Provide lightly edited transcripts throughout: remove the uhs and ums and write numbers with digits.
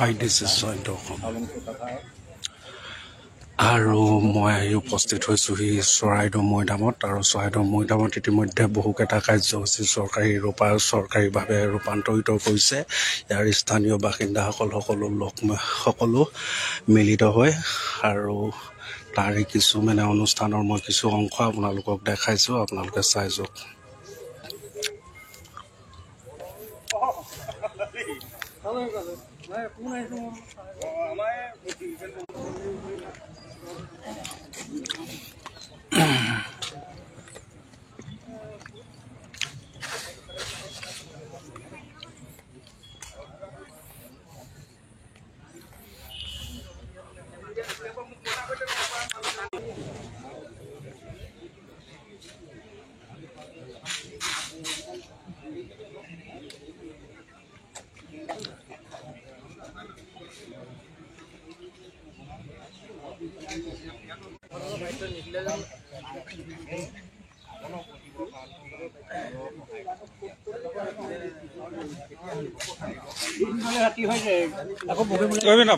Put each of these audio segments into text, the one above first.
Hi, this is Jয়ন্ত Assam আৰু মই আহি উপস্থিত হৈছোহি চৰাইদেউ মৈদামত আৰু চৰাইদেউ মৈদামত ইতিমধ্যে বহুকেইটা কাৰ্যসূচী চৰকাৰীভাৱে ৰূপান্তৰিত কৰিছে। ইয়াৰ স্থানীয় বাসিন্দাসকল সকলো মিলিত হয় আৰু তাৰে কিছু অনুষ্ঠানৰ মই কিছু অংশ আপোনালোকক দেখাইছোঁ, আপোনালোকে চাই যাওক।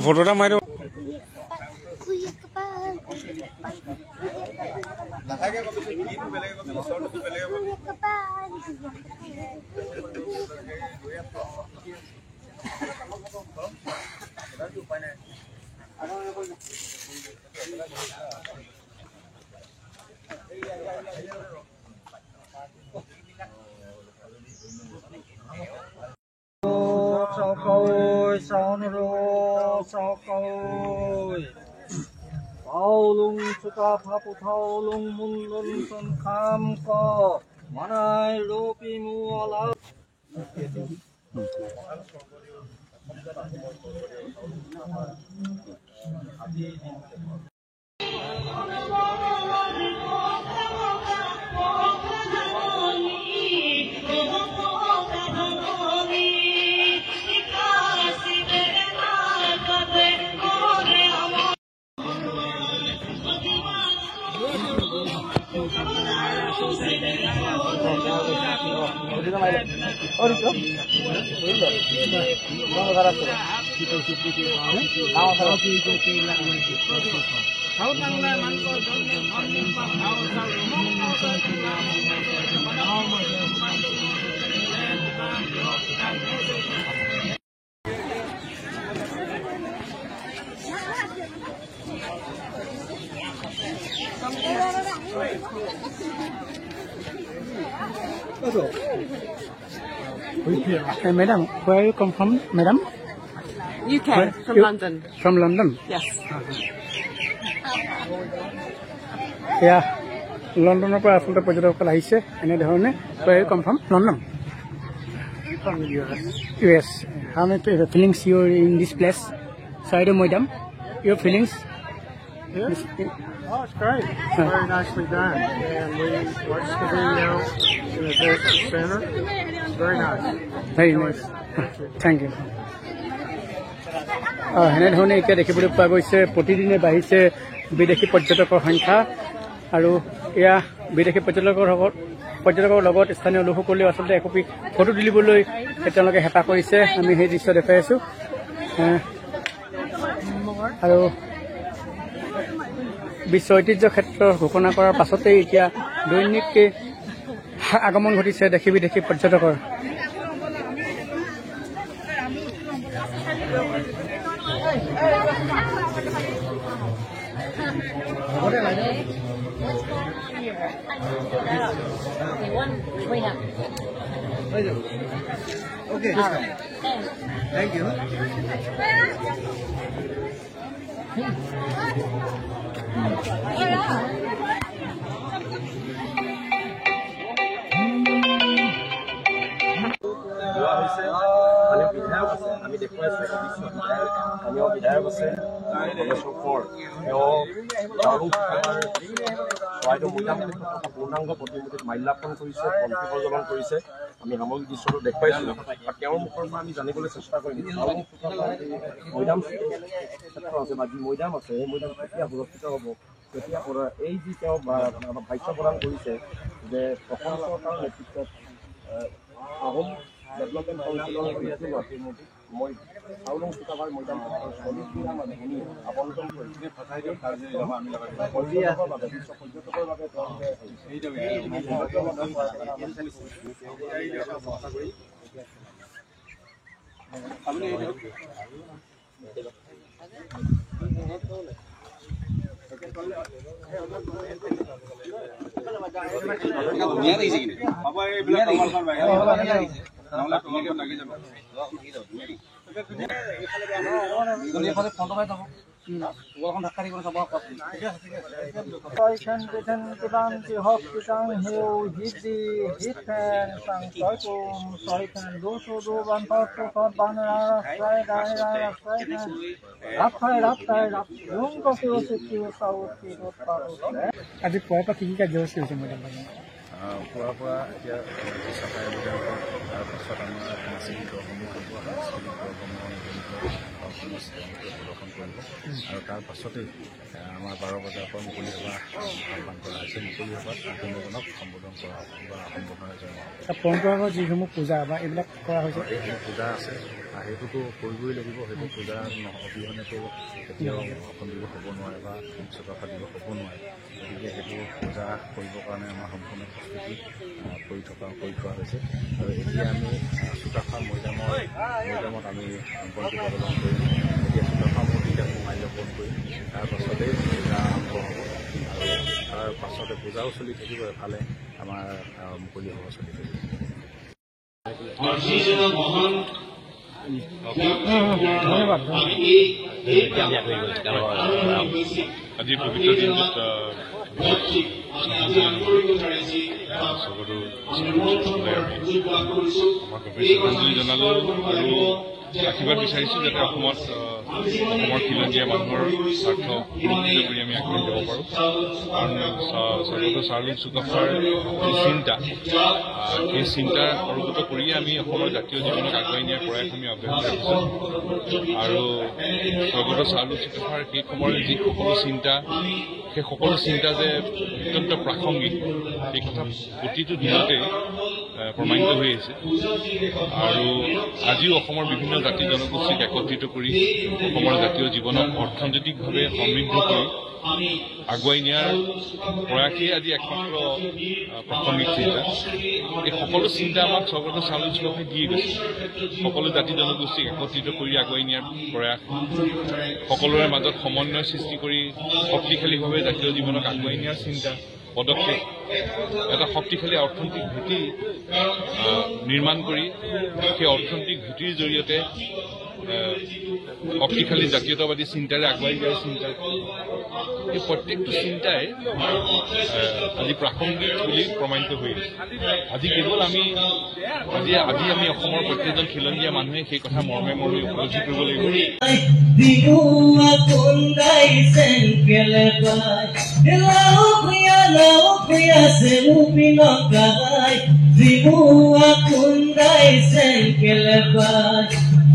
ফটোটা মাৰি Taulung suka papu taulung munlun sun kham ko manai lopi muala Madam, where you come from, madam? UK, from London. From London? Yes. Yeah, London পৰা আসলতে পৰ্যটকসকল আহিছে এনেধৰণে। Where you come from? London? From the US. US. How many feelings you in this place? Charaideu Moidam? Your feelings? Yeah. Oh, it's great. It's very nicely done. And we watched the video in the visitor center. It's very nice. Very nice. Thank you. এনেধৰণে এতিয়া দেখিবলৈ পোৱা গৈছে প্ৰতিদিনে বাঢ়িছে বিদেশী পৰ্যটকৰ সংখ্যা আৰু এয়া বিদেশী পৰ্যটকৰ লগত স্থানীয় লোকসকলেও আচলতে একপি ফটো তুলিবলৈ তেওঁলোকে হেঁপাহ কৰিছে। আমি সেই দৃশ্য দেখাই আছোঁ আৰু বিশ্ব ঐতিহ্য ক্ষেত্ৰ ঘোষণা কৰাৰ পাছতেই এতিয়া দৈনিককৈ আগমন ঘটিছে দেশী বিদেশী পৰ্যটকৰ। Okay. Thank you. আমি দেখুৱাইছোঁ স্থানীয় বিধায়ক আছে চৰাইদেউ মৈদাম পূৰ্ণাংগ প্ৰতিমূৰ্তিত মাল্যাৰ্পণ কৰিছে, বন্তি প্ৰজ্বলন কৰিছে। আমি সামগ্ৰিক দৃশ্যটো দেখুৱাইছোঁ আৰু তেওঁৰ মুখৰ পৰা আমি জানিবলৈ চেষ্টা কৰিম মৈদাম ক্ষেত্ৰ আছে বা যি মৈদাম আছে এই মৈদাম কেতিয়া সুৰক্ষিত হ'ব, কেতিয়া এই যি তেওঁ ভাষ্য প্ৰদান কৰিছে যে অসম চৰকাৰৰ নেতৃত্বত আহোম ডেভেলপমেণ্ট কাউন্সিলৰ মই চাউলং চুকাফাৰ মৈদাম শহীদবিৰা ভূমি আবণ্টন কৰি বিশ্ব পৰ্যটকৰ বাবে আজি পুৱাৰ পৰা কি কাৰ্যসূচী হৈছে মৈদামত? পুৱাৰ পৰা এতিয়া চৰকাৰী মৈদামত তাৰপাছত আমাৰ সাংস্কৃতিক দলসমূহ প্ৰদৰ্শন কৰিব আৰু তাৰ পাছতেই আমাৰ 12 বজাৰ পৰা মুকলি সভা আহ্বান কৰা হৈছে। মুকলি সভাত জনগণক সম্বোধন কৰা বা সম্বোধনা জনোৱা পৰম্পৰাগত যিসমূহ পূজা বা এইবিলাক কৰা হৈছে, এইসমূহ পূজা আছে সেইটোতো কৰিবই লাগিব। সেইটো পূজা অবিহনেতো কেতিয়াও অসম দিৱস হ'ব নোৱাৰে বা চুকাফা দিৱস হ'ব নোৱাৰে। গতিকে সেইটো পূজা কৰিবৰ কাৰণে আমাৰ সম্পূৰ্ণ প্ৰস্তুতি কৰি থোৱা হৈছে। আৰু এতিয়া আমি চুকাফা মৈদামত আমি বন্তি প্ৰদৰ্শন কৰিম। এতিয়া চুকাফা মূৰ্তিত আমি মাল্যৰ্পণ কৰিম। তাৰ পাছতেই পূজা আৰম্ভ হ'ব আৰু তাৰ পাছতে পূজাও চলি থাকিব, এফালে আমাৰ মুকলি সভা চলি থাকিব। আজি পবিত্ৰ দিনটোত শ্ৰদ্ধাঞ্জলি জনালো আৰু আশীৰ্বাদ বিচাৰিছো যাতে অসমৰ খিলঞ্জীয়া মানুহৰ স্বাৰ্থ সুৰক্ষিত কৰি আমি আগবাঢ়ি যাব পাৰোঁ। কাৰণ স্বৰ্গত চাৰ্লুং চুকাফাৰ যি চিন্তা, সেই চিন্তা অৱগত কৰিয়ে আমি অসমৰ জাতীয় জীৱনক আগুৱাই নিয়াৰ প্ৰয়াস আমি অব্যাহত ৰাখিছোঁ। আৰু স্বৰ্গত চাৰ্লুং চুকাফাৰ সেই সময়ৰ যি সকলো চিন্তা, সেই সকলো চিন্তা যে অত্যন্ত প্ৰাসংগিক, সেই কথা প্ৰতিটো দিনতে প্ৰমাণিত হৈ আছে। আৰু আজিও অসমৰ বিভিন্ন জাতি জনগোষ্ঠীক একত্ৰিত কৰি অসমৰ জাতীয় জীৱনক অৰ্থনৈতিকভাৱে সমৃদ্ধ কৰি আগুৱাই নিয়াৰ প্ৰয়াসেই আজি একমাত্ৰ প্ৰাসংগিক চিন্তা। এই সকলো চিন্তা আমাক স্বৰ্গত চাৰ্লুং চুকাফাই দিয়ে গৈছে। সকলো জাতি জনগোষ্ঠীক একত্ৰিত কৰি আগুৱাই নিয়াৰ প্ৰয়াস, সকলোৰে মাজত সমন্বয় সৃষ্টি কৰি শক্তিশালীভাৱে জাতীয় জীৱনক আগুৱাই নিয়াৰ চিন্তা, পদক্ষেপ, এটা শক্তিশালী অৰ্থনৈতিক ভেটি নিৰ্মাণ কৰি সেই অৰ্থনৈতিক ভেটিৰ জৰিয়তে শক্তিশালী জাতীয়তাবাদী চিন্তাৰে আগুৱাই যোৱাৰ চিন্তা, এই প্ৰত্যেকটো চিন্তাই আজি প্ৰাসংগিক বুলি প্ৰমাণিত হৈ আছে। আজি কেৱল আমি অসমৰ প্ৰত্যেকজন খিলঞ্জীয়া মানুহে সেই কথা মৰ্মে উপলব্ধি কৰিব লাগিব।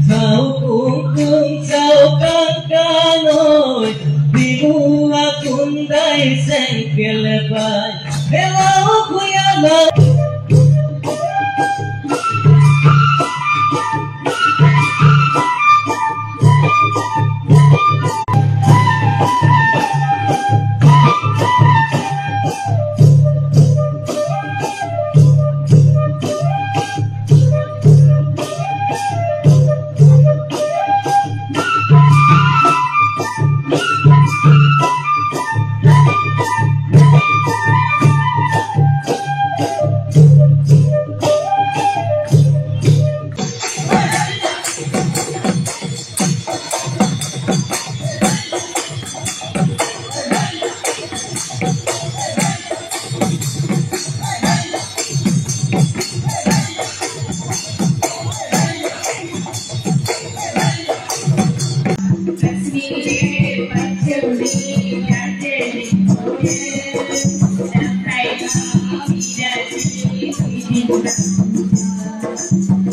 Sao kung sao kang kanoy, bimua kunday sen kelebay, hello kuya na.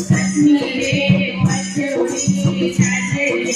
Kasmire, Pachuri, Kajeri,